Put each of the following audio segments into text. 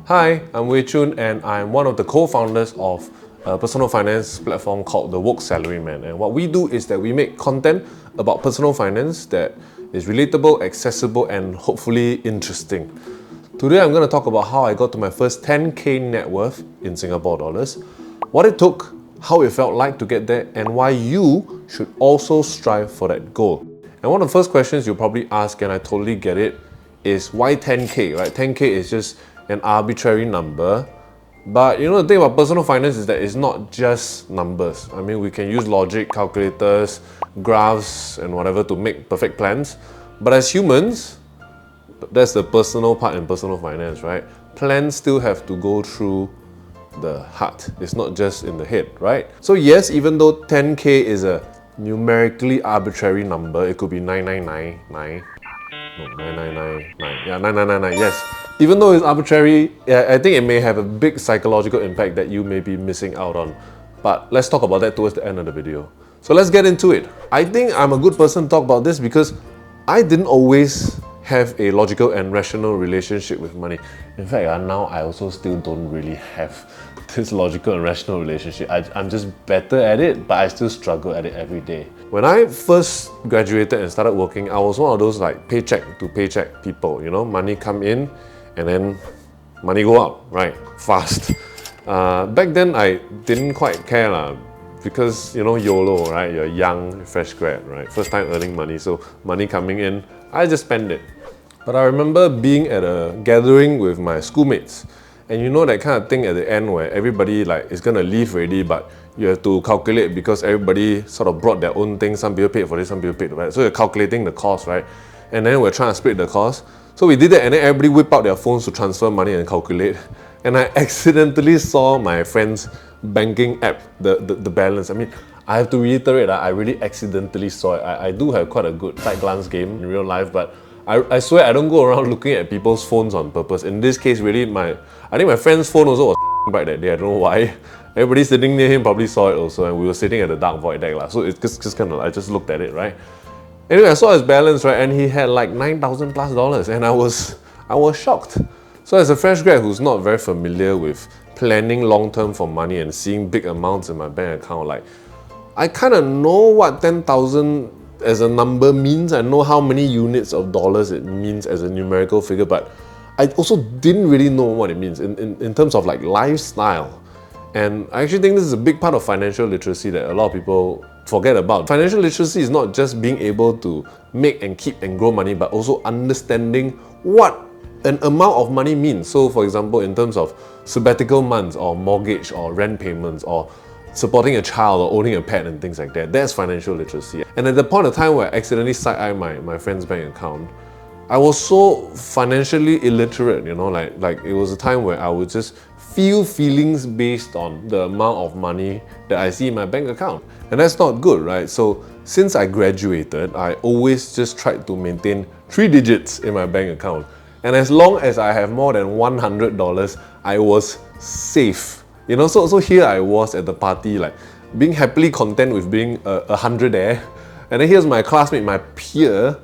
Hi, I'm Wei Chun and I'm one of the co-founders of a personal finance platform called The Woke Salaryman. And what we do is that we make content about personal finance that is relatable, accessible, and hopefully interesting. Today I'm going to talk about how I got to my first 10k net worth in Singapore dollars, what it took, how it felt like to get there, and why you should also strive for that goal. And one of the first questions you'll probably ask, and I totally get it, is why 10k, right? 10k is just an arbitrary number. But you know, the thing about personal finance is that it's not just numbers. I mean, we can use logic, calculators, graphs, and whatever to make perfect plans. But as humans, that's the personal part in personal finance, right? Plans still have to go through the heart. It's not just in the head, right? So yes, even though 10k is a numerically arbitrary number, it could be 9999. No, 9999. Yeah, 9999, yes. Even though it's arbitrary, I think it may have a big psychological impact that you may be missing out on. But let's talk about that towards the end of the video. So let's get into it. I think I'm a good person to talk about this because I didn't always have a logical and rational relationship with money. In fact, now I also still don't really have this logical and rational relationship. I'm just better at it, but I still struggle at it every day. When I first graduated and started working, I was one of those like paycheck to paycheck people, you know, money come in and then money go out, right? Fast. Back then I didn't quite care because, you know, YOLO, right? You're young, fresh grad, right? First time earning money, so money coming in, I just spend it. But I remember being at a gathering with my schoolmates, and you know that kind of thing at the end where everybody like is gonna leave already, but you have to calculate because everybody sort of brought their own thing. Some people paid for this, some people paid for that. So you're calculating the cost, right? And then we're trying to split the cost. So we did that, and then everybody whipped out their phones to transfer money and calculate. And I accidentally saw my friend's banking app, the balance. I mean, I have to reiterate, I really accidentally saw it. I do have quite a good sight glance game in real life, but I swear I don't go around looking at people's phones on purpose. In this case, really, I think my friend's phone also was bright that day. I don't know why. Everybody sitting near him probably saw it also, and we were sitting at the dark void deck. So it's just kind of, I just looked at it, right? Anyway, I saw his balance, right, and he had like $9,000 plus, and I was shocked. So as a fresh grad who's not very familiar with planning long-term for money and seeing big amounts in my bank account, like, I kind of know what 10,000 as a number means. I know how many units of dollars it means as a numerical figure, but I also didn't really know what it means in terms of like lifestyle. And I actually think this is a big part of financial literacy that a lot of people forget about. Financial literacy is not just being able to make and keep and grow money, but also understanding what an amount of money means. So for example, in terms of sabbatical months or mortgage or rent payments or supporting a child or owning a pet and things like that, that's financial literacy. And at the point of time where I accidentally side-eyed my friend's bank account, I was so financially illiterate, you know, like it was a time where I would just feel feelings based on the amount of money that I see in my bank account. And that's not good, right? So since I graduated, I always just tried to maintain 3 digits in my bank account. And as long as I have more than $100, I was safe. You know, so here I was at the party, like being happily content with being 100 there. And then here's my classmate, my peer,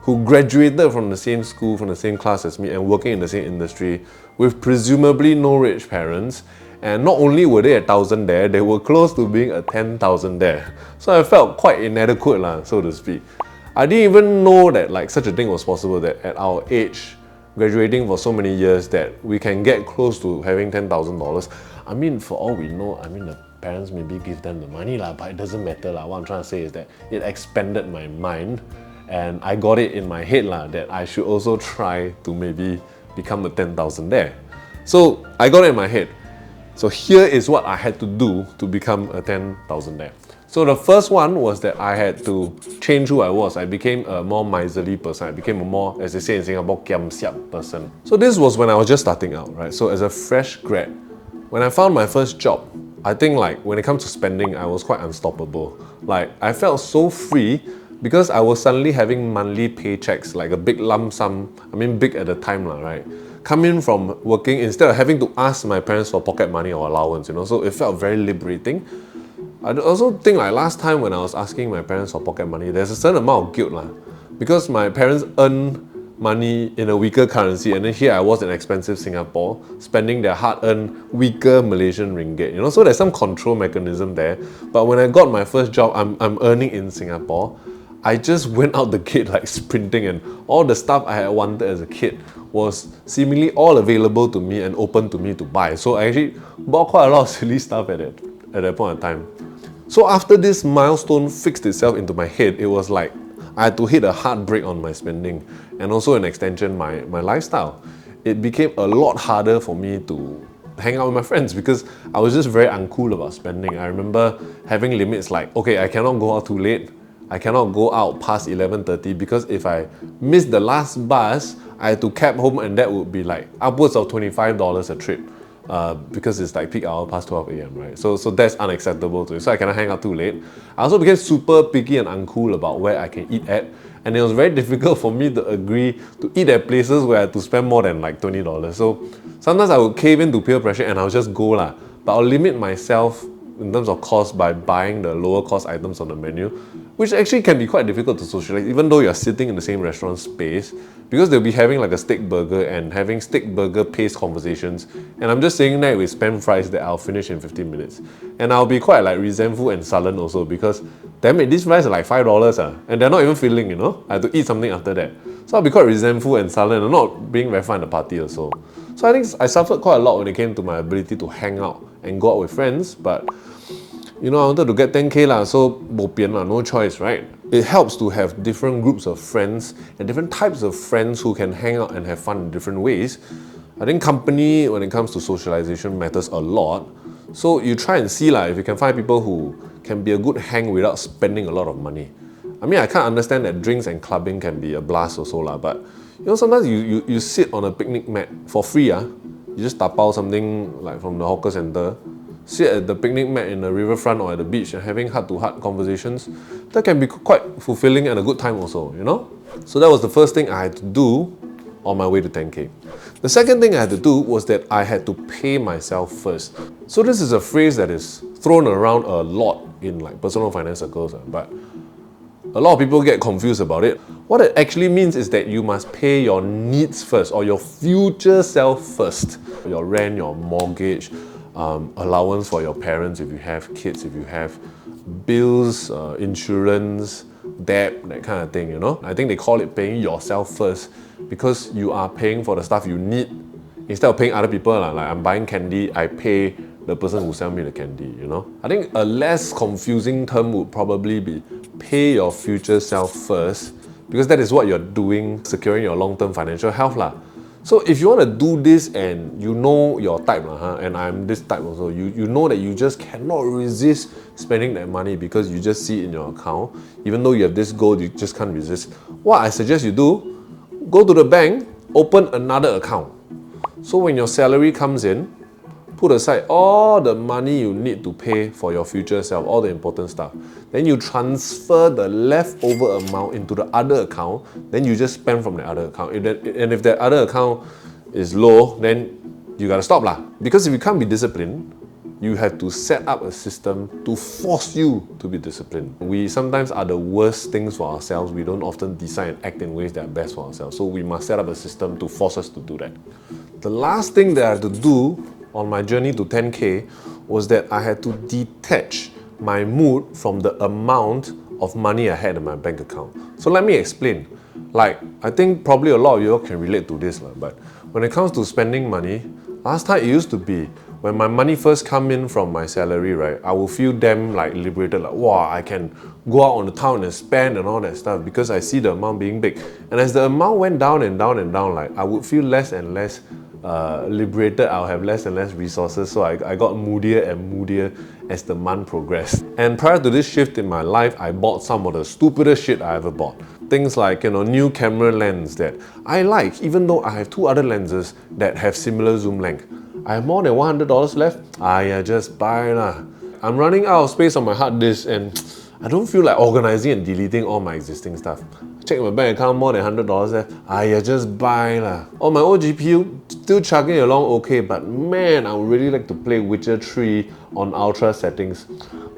who graduated from the same school, from the same class as me, and working in the same industry with presumably no rich parents. And not only were they 1,000 there, they were close to being a 10,000 there. So I felt quite inadequate, so to speak. I didn't even know that like such a thing was possible, that at our age, graduating for so many years, that we can get close to having $10,000. I mean, for all we know, I mean, the parents maybe give them the money, but it doesn't matter. What I'm trying to say is that it expanded my mind, and I got it in my head that I should also try to maybe become a 10,000 there. So I got it in my head. So here is what I had to do to become a 10,000 there. So the first one was that I had to change who I was. I became a more miserly person. I became a more, as they say in Singapore, kiam siap person. So this was when I was just starting out, right? So as a fresh grad, when I found my first job, I think like when it comes to spending, I was quite unstoppable. Like I felt so free because I was suddenly having monthly paychecks, like a big lump sum. I mean, big at the time, right? Coming from working instead of having to ask my parents for pocket money or allowance, you know. So it felt very liberating. I also think like last time when I was asking my parents for pocket money, there's a certain amount of guilt because my parents earn money in a weaker currency, and then here I was in expensive Singapore, spending their hard-earned weaker Malaysian ringgit, so there's some control mechanism there. But when I got my first job, I'm earning in Singapore. I just went out the gate like sprinting, and all the stuff I had wanted as a kid was seemingly all available to me and open to me to buy. So I actually bought quite a lot of silly stuff at that point in time. So after this milestone fixed itself into my head, it was like I had to hit a hard break on my spending, and also an extension my lifestyle. It became a lot harder for me to hang out with my friends because I was just very uncool about spending. I remember having limits like, okay, I cannot go out too late. I cannot go out past 11:30 because if I miss the last bus, I had to cab home, and that would be like upwards of $25 a trip. Because it's like peak hour past 12 a.m, right? So that's unacceptable to me. So I cannot hang out too late. I also became super picky and uncool about where I can eat at. And it was very difficult for me to agree to eat at places where I had to spend more than like $20. So sometimes I would cave into peer pressure and I'll just go lah. But I'll limit myself in terms of cost by buying the lower cost items on the menu, which actually can be quite difficult to socialize, even though you're sitting in the same restaurant space, because they'll be having like a steak burger and having steak burger paced conversations, and I'm just sitting there with spam fries that I'll finish in 15 minutes. And I'll be quite like resentful and sullen also because, damn it, these fries are like $5 and they're not even filling, I have to eat something after that. So I'll be quite resentful and sullen and not being very fun at the party also. So I think I suffered quite a lot when it came to my ability to hang out and go out with friends, but I wanted to get 10K lah, so bo pian lah, no choice, right? It helps to have different groups of friends and different types of friends who can hang out and have fun in different ways. I think company, when it comes to socialization, matters a lot. So you try and see lah, if you can find people who can be a good hang without spending a lot of money. I mean, I can't understand that drinks and clubbing can be a blast also lah, but sometimes you sit on a picnic mat for free. You just tapao something like from the hawker center, sit at the picnic mat in the riverfront or at the beach and having heart-to-heart conversations. That can be quite fulfilling and a good time also, So that was the first thing I had to do on my way to 10K. The second thing I had to do was that I had to pay myself first. So this is a phrase that is thrown around a lot in like personal finance circles, but a lot of people get confused about it. What it actually means is that you must pay your needs first, or your future self first. Your rent, your mortgage, allowance for your parents if you have kids, if you have bills, insurance, debt, that kind of thing, I think they call it paying yourself first because you are paying for the stuff you need instead of paying other people. Like I'm buying candy, I pay the person who sells me the candy, I think a less confusing term would probably be pay your future self first, because that is what you're doing, securing your long-term financial health lah. So if you want to do this and you know your type, and I'm this type also, you know that you just cannot resist spending that money because you just see it in your account. Even though you have this goal, you just can't resist. What I suggest you do, go to the bank, open another account. So when your salary comes in, put aside all the money you need to pay for your future self, all the important stuff. Then you transfer the leftover amount into the other account, then you just spend from the other account. And if that other account is low, then you gotta stop lah. Because if you can't be disciplined, you have to set up a system to force you to be disciplined. We sometimes are the worst things for ourselves. We don't often decide and act in ways that are best for ourselves. So we must set up a system to force us to do that. The last thing that I had to do on my journey to 10K was that I had to detach my mood from the amount of money I had in my bank account. So let me explain. Like, I think probably a lot of you can relate to this, but when it comes to spending money, last time it used to be when my money first come in from my salary, right, I will feel damn like liberated, like wow, I can go out on the town and spend and all that stuff because I see the amount being big. And as the amount went down and down and down, like I would feel less and less liberated. I'll have less and less resources, so I got moodier and moodier as the month progressed. And prior to this shift in my life, I bought some of the stupidest shit I ever bought. Things like, new camera lens that I like, even though I have two other lenses that have similar zoom length. I have more than $100 left. Just buy lah. I'm running out of space on my hard disk and I don't feel like organizing and deleting all my existing stuff. Check my bank account, more than $100 left. Just buy lah. Oh, my old GPU still chugging along okay, but man, I would really like to play Witcher 3 on ultra settings.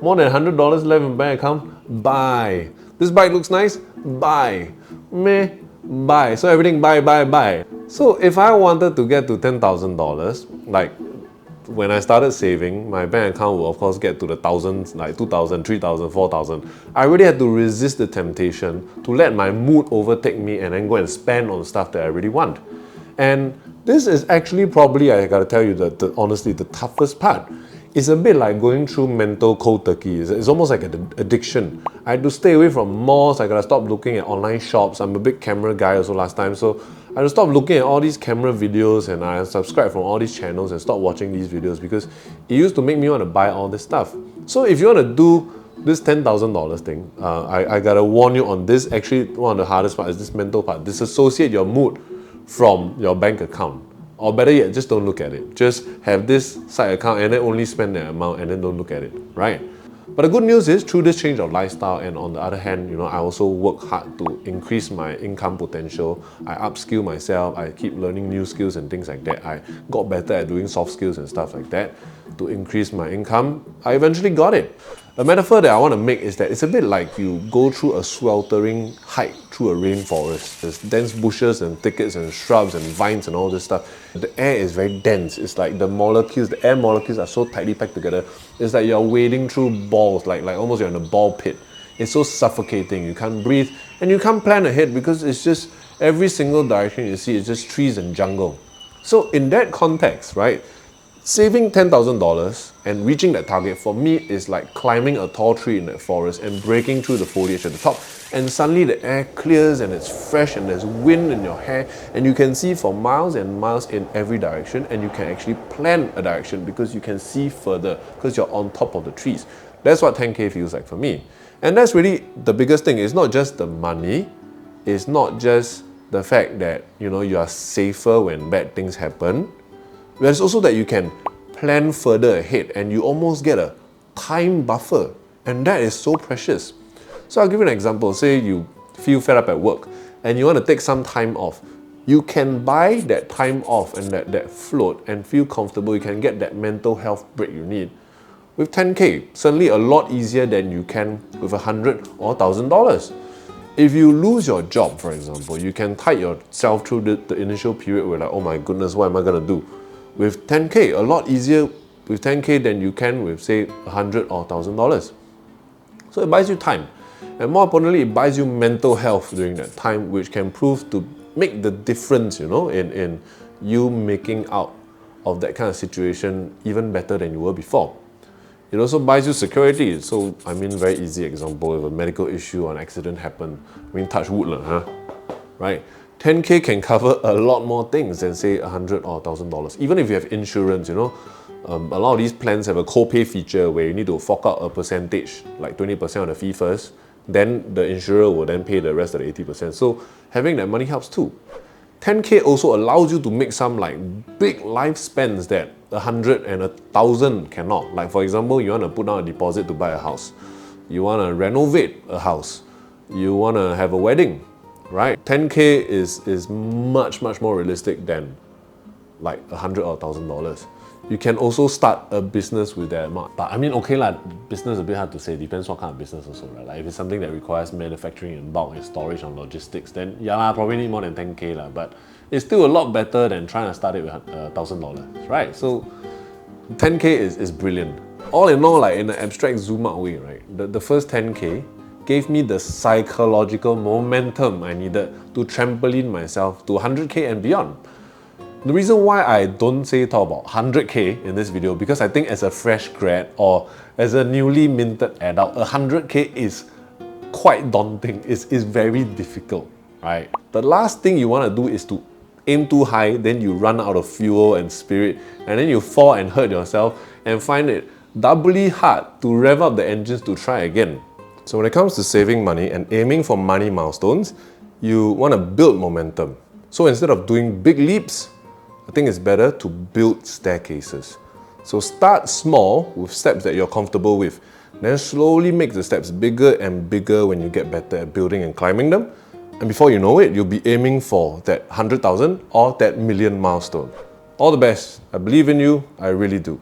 More than $100 left in bank account, buy. This bike looks nice, buy. Meh, buy. So everything buy, buy, buy. So if I wanted to get to $10,000, like when I started saving, my bank account will of course get to the thousands, like 2,000, 3,000, 4,000. I really had to resist the temptation to let my mood overtake me and then go and spend on stuff that I really want. And this is actually probably, I gotta tell you, honestly, the toughest part. It's a bit like going through mental cold turkey. It's almost like an addiction. I had to stay away from malls. I gotta stop looking at online shops. I'm a big camera guy also last time, so I had to stop looking at all these camera videos, and I subscribe from all these channels and stop watching these videos because it used to make me want to buy all this stuff. So if you want to do this $10,000 thing, I gotta warn you on this. Actually, one of the hardest part is this mental part. Disassociate your mood from your bank account. Or better yet, just don't look at it. Just have this side account and then only spend that amount and then don't look at it, right? But the good news is, through this change of lifestyle, and on the other hand, I also work hard to increase my income potential. I upskill myself, I keep learning new skills and things like that. I got better at doing soft skills and stuff like that to increase my income. I eventually got it. A metaphor that I want to make is that it's a bit like you go through a sweltering hike through a rainforest. There's dense bushes and thickets and shrubs and vines and all this stuff. The air is very dense. It's like the air molecules are so tightly packed together. It's like you're wading through balls, like almost you're in a ball pit. It's so suffocating. You can't breathe and you can't plan ahead because it's just every single direction you see is just trees and jungle. So in that context, right, saving $10,000 and reaching that target for me is like climbing a tall tree in that forest and breaking through the foliage at the top, and suddenly the air clears and it's fresh and there's wind in your hair and you can see for miles and miles in every direction, and you can actually plan a direction because you can see further because you're on top of the trees. That's what 10K feels like for me. And that's really the biggest thing. It's not just the money, it's not just the fact that you are safer when bad things happen. There's also that you can plan further ahead and you almost get a time buffer, and that is so precious. So I'll give you an example. Say you feel fed up at work and you want to take some time off. You can buy that time off and that float and feel comfortable. You can get that mental health break you need with 10K. Certainly a lot easier than you can with $100 or $1,000. If you lose your job, for example, you can tide yourself through the initial period where like, oh my goodness, what am I gonna do? With 10K, a lot easier with 10K than you can with, say, $100 or $1,000. So it buys you time. And more importantly, it buys you mental health during that time, which can prove to make the difference, in you making out of that kind of situation even better than you were before. It also buys you security. So, very easy example, if a medical issue or an accident happened, touch wood, right? 10K can cover a lot more things than say $100 or $1,000. Even if you have insurance, a lot of these plans have a co-pay feature where you need to fork out a percentage, like 20% of the fee first, then the insurer will then pay the rest of the 80%. So having that money helps too. 10K also allows you to make some big life spends that 100 and 1,000 cannot. Like for example, you want to put down a deposit to buy a house. You want to renovate a house. You want to have a wedding. Right? 10K is much more realistic than like $100 or $1,000. You can also start a business with that amount. But okay business is a bit hard to say. Depends what kind of business also, right? Like if it's something that requires manufacturing in bulk and storage and logistics, then probably need more than 10K but it's still a lot better than trying to start it with $1,000, right? So 10K is brilliant. All in all, in an abstract zoom out way, right? The first 10K gave me the psychological momentum I needed to trampoline myself to 100K and beyond. The reason why I don't talk about 100K in this video, because I think as a fresh grad or as a newly minted adult, 100K is quite daunting. It's very difficult, right? The last thing you want to do is to aim too high, then you run out of fuel and spirit, and then you fall and hurt yourself and find it doubly hard to rev up the engines to try again. So when it comes to saving money and aiming for money milestones, you want to build momentum. So instead of doing big leaps, I think it's better to build staircases. So start small with steps that you're comfortable with. Then slowly make the steps bigger and bigger when you get better at building and climbing them. And before you know it, you'll be aiming for that 100,000 or that million milestone. All the best. I believe in you. I really do.